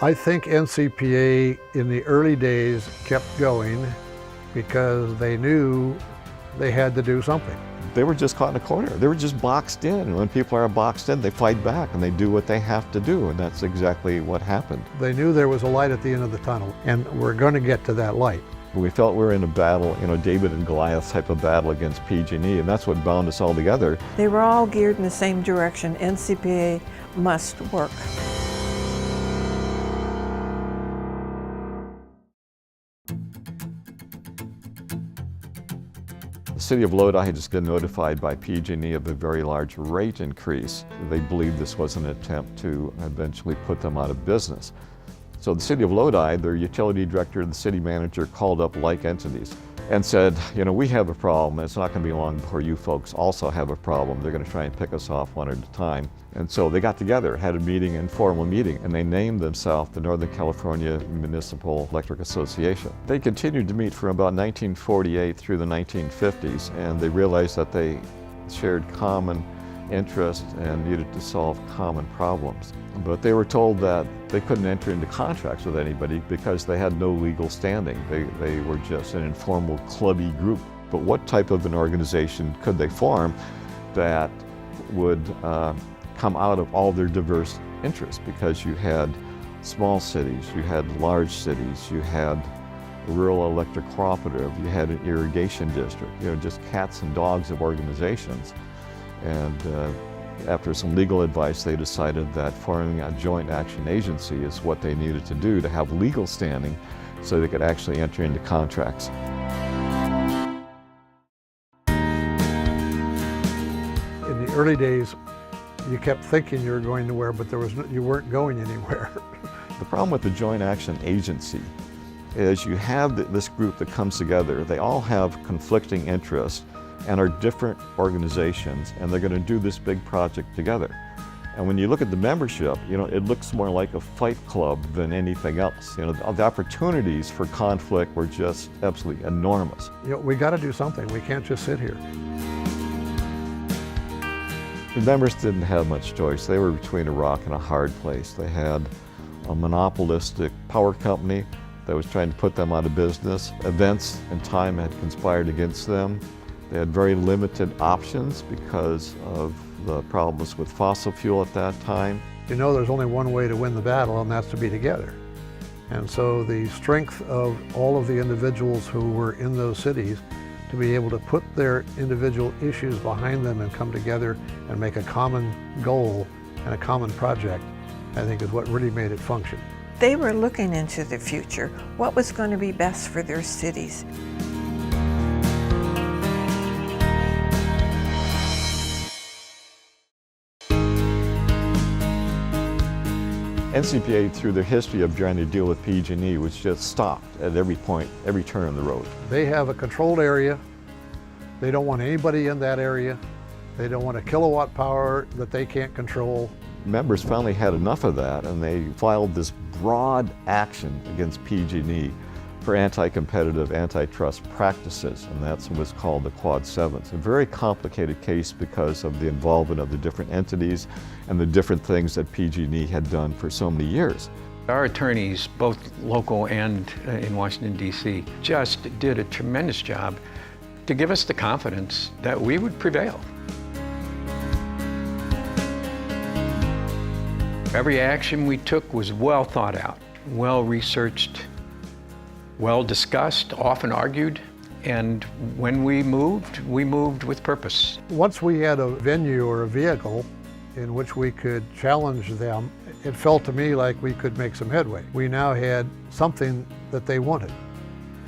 I think NCPA in the early days kept going because they knew they had to do something. They were just caught in a corner. They were just boxed in. And when people are boxed in, they fight back and they do what they have to do. And that's exactly what happened. They knew there was a light at the end of the tunnel, and we're going to get to that light. We felt we were in a battle, David and Goliath type of battle against PG&E, and that's what bound us all together. They were all geared in the same direction. NCPA must work. The city of Lodi had just been notified by PG&E of a very large rate increase. They believed this was an attempt to eventually put them out of business. So the city of Lodi, their utility director and the city manager called up like entities and said, we have a problem. It's not going to be long before you folks also have a problem. They're going to try and pick us off one at a time. And so they got together, had a meeting, informal meeting, and they named themselves the Northern California Municipal Electric Association. They continued to meet from about 1948 through the 1950s, and they realized that they shared common interests and needed to solve common problems. But they were told that they couldn't enter into contracts with anybody because they had no legal standing. They were just an informal clubby group. But what type of an organization could they form that would come out of all their diverse interests? Because you had small cities, you had large cities, you had a rural electric cooperative, you had an irrigation district, just cats and dogs of organizations. And after some legal advice, they decided that forming a joint action agency is what they needed to do to have legal standing so they could actually enter into contracts. In the early days, you kept thinking you were going nowhere, but you weren't going anywhere. The problem with the joint action agency is you have this group that comes together. They all have conflicting interests and are different organizations, and they're going to do this big project together. And when you look at the membership, it looks more like a fight club than anything else. The opportunities for conflict were just absolutely enormous. We got to do something. We can't just sit here. The members didn't have much choice. They were between a rock and a hard place. They had a monopolistic power company that was trying to put them out of business. Events and time had conspired against them. They had very limited options because of the problems with fossil fuel at that time. There's only one way to win the battle, and that's to be together. And so the strength of all of the individuals who were in those cities to be able to put their individual issues behind them and come together and make a common goal and a common project, I think is what really made it function. They were looking into the future, what was going to be best for their cities. NCPA, through their history of trying to deal with PG&E, was just stopped at every point, every turn in the road. They have a controlled area. They don't want anybody in that area. They don't want a kilowatt power that they can't control. Members finally had enough of that, and they filed this broad action against PG&E for anti-competitive, antitrust practices, and that's what's called the Quad 7. It's a very complicated case because of the involvement of the different entities and the different things that PG&E had done for so many years. Our attorneys, both local and in Washington, D.C., just did a tremendous job to give us the confidence that we would prevail. Every action we took was well thought out, well researched, well discussed, often argued, and when we moved with purpose. Once we had a venue or a vehicle in which we could challenge them, it felt to me like we could make some headway. We now had something that they wanted,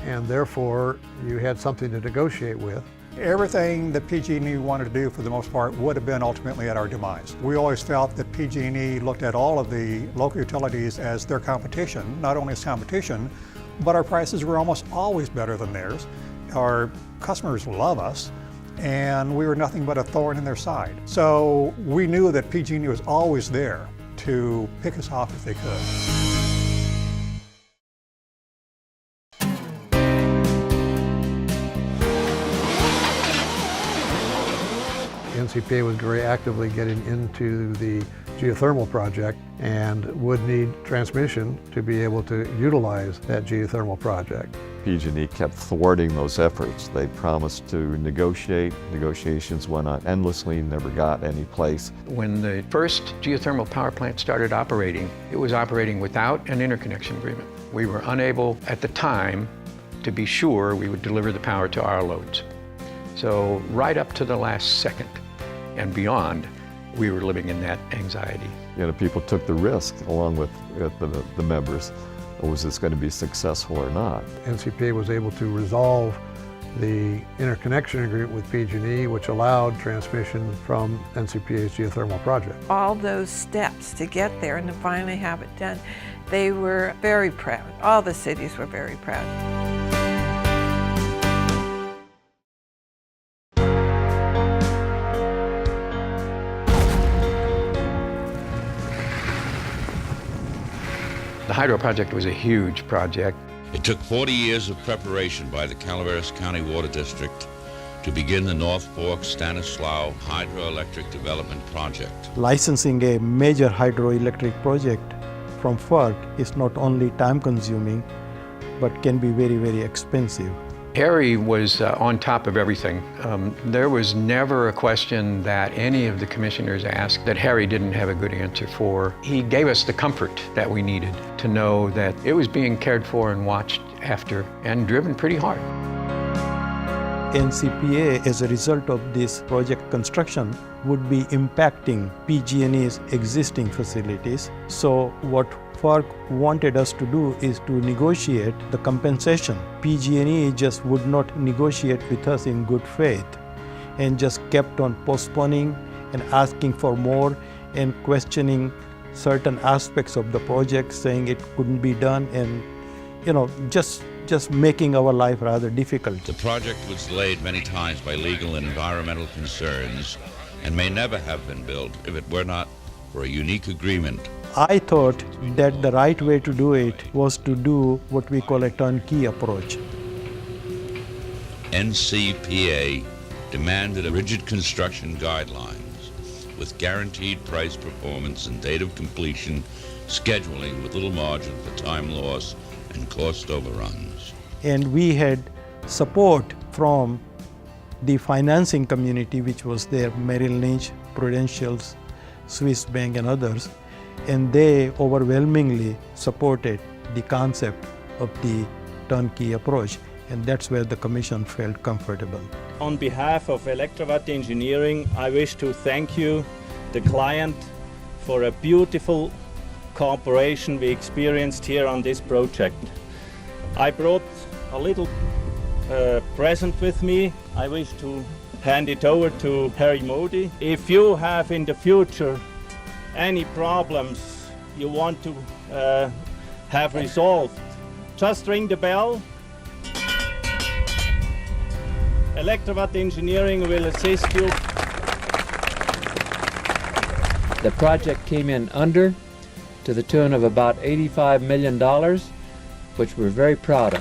and therefore you had something to negotiate with. Everything that PG&E wanted to do, for the most part, would have been ultimately at our demise. We always felt that PG&E looked at all of the local utilities as their competition, not only as competition, but our prices were almost always better than theirs. Our customers love us, and we were nothing but a thorn in their side. So we knew that PG&E was always there to pick us off if they could. NCPA was very actively getting into the geothermal project and would need transmission to be able to utilize that geothermal project. PG&E kept thwarting those efforts. They promised to negotiate. Negotiations went on endlessly, never got any place. When the first geothermal power plant started operating, it was operating without an interconnection agreement. We were unable at the time to be sure we would deliver the power to our loads. So right up to the last second and beyond, we were living in that anxiety. You know, people took the risk along with the members. Was this going to be successful or not? NCPA was able to resolve the interconnection agreement with PG&E, which allowed transmission from NCPA's geothermal project. All those steps to get there and to finally have it done, they were very proud. All the cities were very proud. The hydro project was a huge project. It took 40 years of preparation by the Calaveras County Water District to begin the North Fork Stanislaus Hydroelectric Development Project. Licensing a major hydroelectric project from FERC is not only time-consuming, but can be very, very expensive. Harry was on top of everything. There was never a question that any of the commissioners asked that Harry didn't have a good answer for. He gave us the comfort that we needed to know that it was being cared for and watched after and driven pretty hard. NCPA, as a result of this project construction, would be impacting PG&E's existing facilities. So what FERC wanted us to do is to negotiate the compensation. PG&E just would not negotiate with us in good faith and just kept on postponing and asking for more and questioning certain aspects of the project, saying it couldn't be done, and just making our life rather difficult. The project was delayed many times by legal and environmental concerns and may never have been built if it were not for a unique agreement. I thought that the right way to do it was to do what we call a turnkey approach. NCPA demanded rigid construction guidelines with guaranteed price performance and date of completion, scheduling with little margin for time loss and cost overruns. And we had support from the financing community, which was there, Merrill Lynch, Prudential, Swiss Bank and others, and they overwhelmingly supported the concept of the turnkey approach, and that's where the Commission felt comfortable. On behalf of Electrovat Engineering, I wish to thank you, the client, for a beautiful cooperation we experienced here on this project. I brought a little present with me. I wish to hand it over to Harry Modi. If you have in the future any problems you want to have resolved, just ring the bell. Electrovat Engineering will assist you. The project came in under, to the tune of about $85 million, which we're very proud of.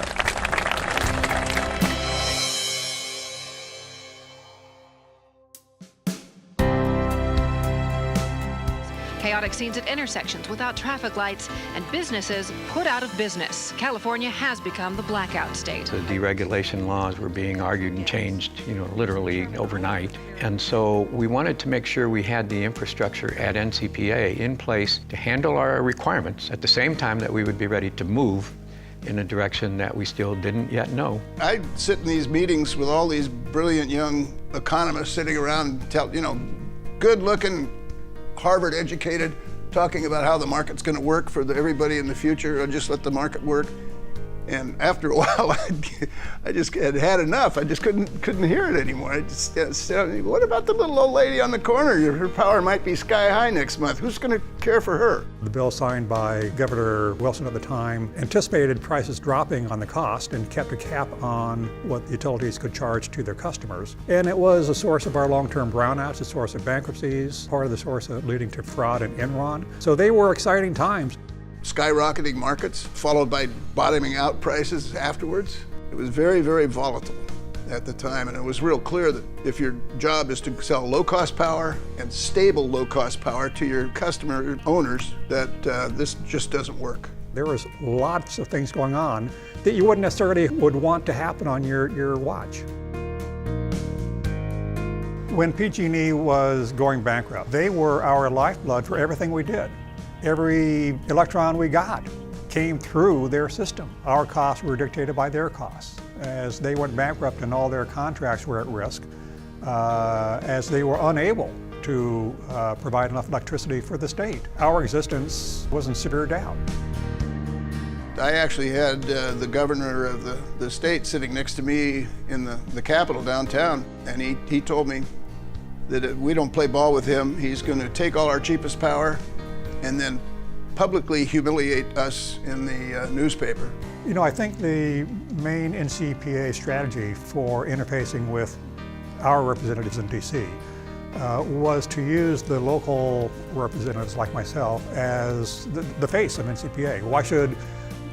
Chaotic scenes at intersections without traffic lights and businesses put out of business. California has become the blackout state. The deregulation laws were being argued and changed, literally overnight. And so we wanted to make sure we had the infrastructure at NCPA in place to handle our requirements at the same time that we would be ready to move in a direction that we still didn't yet know. I sit in these meetings with all these brilliant young economists sitting around, good-looking, Harvard-educated, talking about how the market's going to work for everybody in the future, or just let the market work. And after a while, I just had enough. I just couldn't hear it anymore. I just said, what about the little old lady on the corner? Her power might be sky high next month. Who's going to care for her? The bill signed by Governor Wilson at the time anticipated prices dropping on the cost and kept a cap on what the utilities could charge to their customers. And it was a source of our long-term brownouts, a source of bankruptcies, part of the source of leading to fraud and Enron. So they were exciting times. Skyrocketing markets, followed by bottoming out prices afterwards. It was very, very volatile. at the time, and it was real clear that if your job is to sell low-cost power and stable low-cost power to your customer owners, that this just doesn't work. There was lots of things going on that you wouldn't necessarily would want to happen on your watch. When PG&E was going bankrupt, they were our lifeblood for everything we did. Every electron we got came through their system. Our costs were dictated by their costs. As they went bankrupt and all their contracts were at risk, as they were unable to provide enough electricity for the state, our existence was in severe doubt. I actually had the governor of the state sitting next to me in the Capitol downtown, and he told me that if we don't play ball with him, he's going to take all our cheapest power and then publicly humiliate us in the newspaper. You know, I think the main NCPA strategy for interfacing with our representatives in DC was to use the local representatives like myself as the face of NCPA. Why should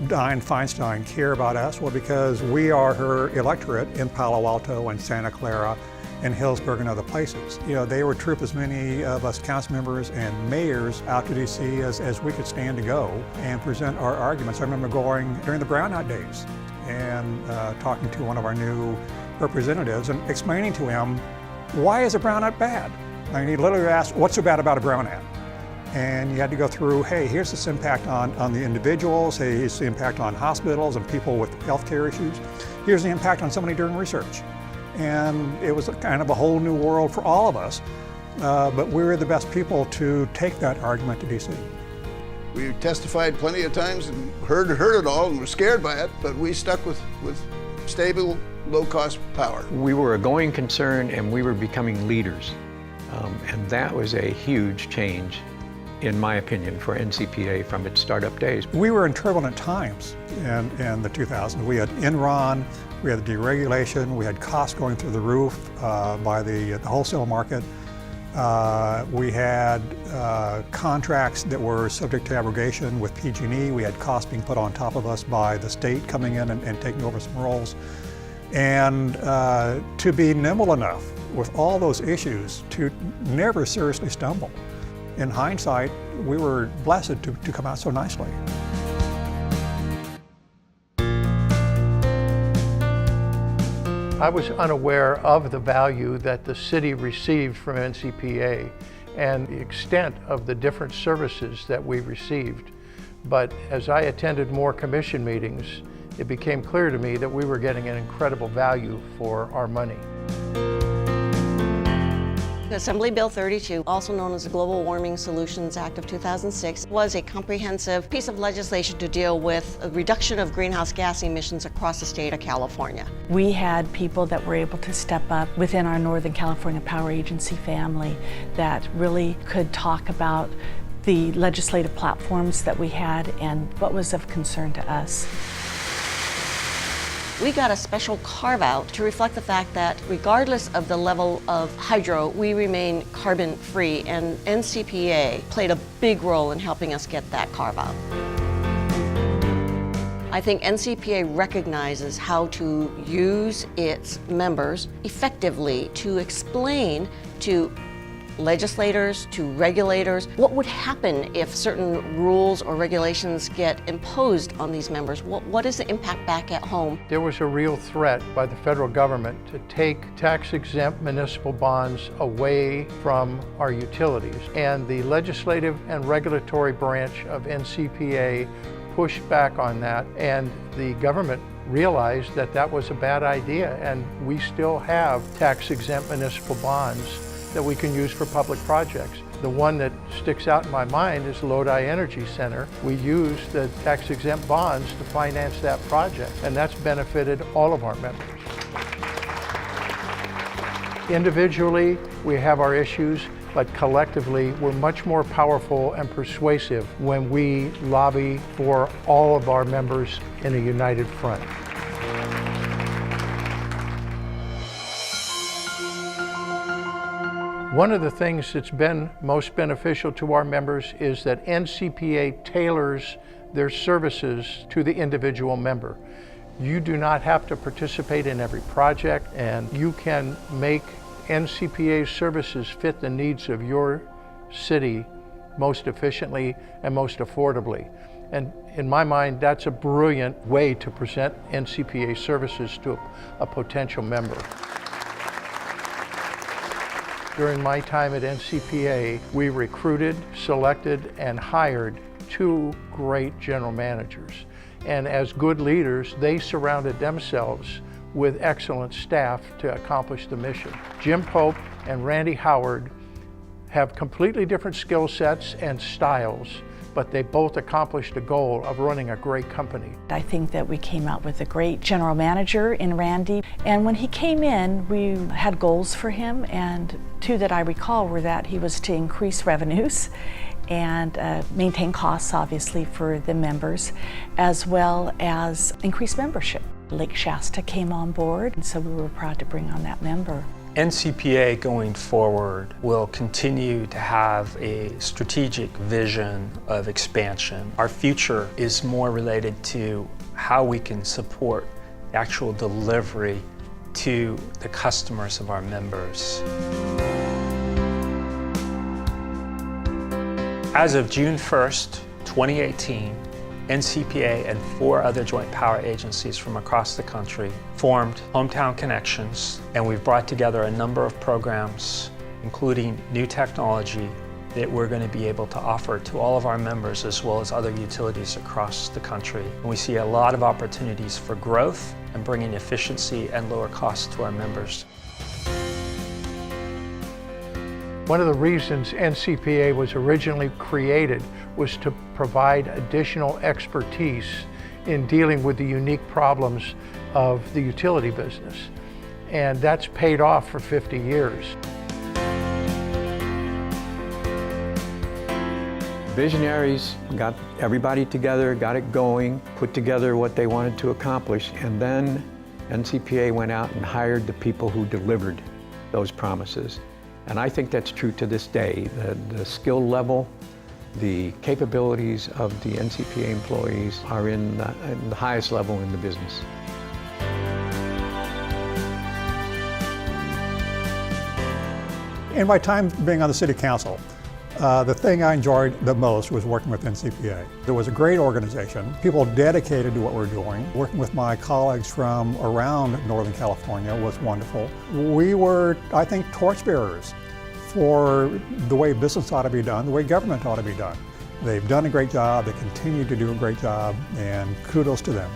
Dianne Feinstein care about us? Well, because we are her electorate in Palo Alto and Santa Clara and Hillsburg and other places. You know, they would troop as many of us council members and mayors out to DC as we could stand to go and present our arguments. I remember going during the brownout days and talking to one of our new representatives and explaining to him, why is a brownout bad? I mean, he literally asked, what's so bad about a brownout? And you had to go through, hey, here's this impact on the individuals, hey, here's the impact on hospitals and people with healthcare issues. Here's the impact on somebody doing research. And it was kind of a whole new world for all of us, but we were the best people to take that argument to DC. We testified plenty of times and heard it all and were scared by it, but we stuck with stable, low-cost power. We were a going concern and we were becoming leaders. And that was a huge change, in my opinion, for NCPA from its startup days. We were in turbulent times in the 2000s. We had Enron, we had deregulation, we had costs going through the roof by the wholesale market. We had contracts that were subject to abrogation with PG&E. We had costs being put on top of us by the state coming in and taking over some roles. And to be nimble enough with all those issues to never seriously stumble. In hindsight, we were blessed to come out so nicely. I was unaware of the value that the city received from NCPA and the extent of the different services that we received. But as I attended more commission meetings, it became clear to me that we were getting an incredible value for our money. Assembly Bill 32, also known as the Global Warming Solutions Act of 2006, was a comprehensive piece of legislation to deal with a reduction of greenhouse gas emissions across the state of California. We had people that were able to step up within our Northern California Power Agency family that really could talk about the legislative platforms that we had and what was of concern to us. We got a special carve-out to reflect the fact that regardless of the level of hydro, we remain carbon-free, and NCPA played a big role in helping us get that carve-out. I think NCPA recognizes how to use its members effectively to explain to legislators, to regulators, what would happen if certain rules or regulations get imposed on these members? What is the impact back at home? There was a real threat by the federal government to take tax-exempt municipal bonds away from our utilities. And the legislative and regulatory branch of NCPA pushed back on that, and the government realized that that was a bad idea, and we still have tax-exempt municipal bonds that we can use for public projects. The one that sticks out in my mind is Lodi Energy Center. We use the tax-exempt bonds to finance that project, and that's benefited all of our members. Individually, we have our issues, but collectively, we're much more powerful and persuasive when we lobby for all of our members in a united front. One of the things that's been most beneficial to our members is that NCPA tailors their services to the individual member. You do not have to participate in every project, and you can make NCPA services fit the needs of your city most efficiently and most affordably. And in my mind, that's a brilliant way to present NCPA services to a potential member. During my time at NCPA, we recruited, selected, and hired 2 great general managers. And as good leaders, they surrounded themselves with excellent staff to accomplish the mission. Jim Pope and Randy Howard have completely different skill sets and styles, but they both accomplished the goal of running a great company. I think that we came out with a great general manager in Randy, and when he came in, we had goals for him, and 2 that I recall were that he was to increase revenues and maintain costs, obviously, for the members, as well as increase membership. Lake Shasta came on board, and so we were proud to bring on that member. NCPA going forward will continue to have a strategic vision of expansion. Our future is more related to how we can support actual delivery to the customers of our members. As of June 1st, 2018, NCPA and 4 other joint power agencies from across the country formed Hometown Connections, and we've brought together a number of programs, including new technology that we're going to be able to offer to all of our members as well as other utilities across the country. And we see a lot of opportunities for growth and bringing efficiency and lower costs to our members. One of the reasons NCPA was originally created was to provide additional expertise in dealing with the unique problems of the utility business. And that's paid off for 50 years. Visionaries got everybody together, got it going, put together what they wanted to accomplish, and then NCPA went out and hired the people who delivered those promises. And I think that's true to this day. The skill level, the capabilities of the NCPA employees are in the highest level in the business. In my time being on the City Council, the thing I enjoyed the most was working with NCPA. It was a great organization, people dedicated to what we're doing. Working with my colleagues from around Northern California was wonderful. We were, I think, torchbearers for the way business ought to be done, the way government ought to be done. They've done a great job, they continue to do a great job, and kudos to them.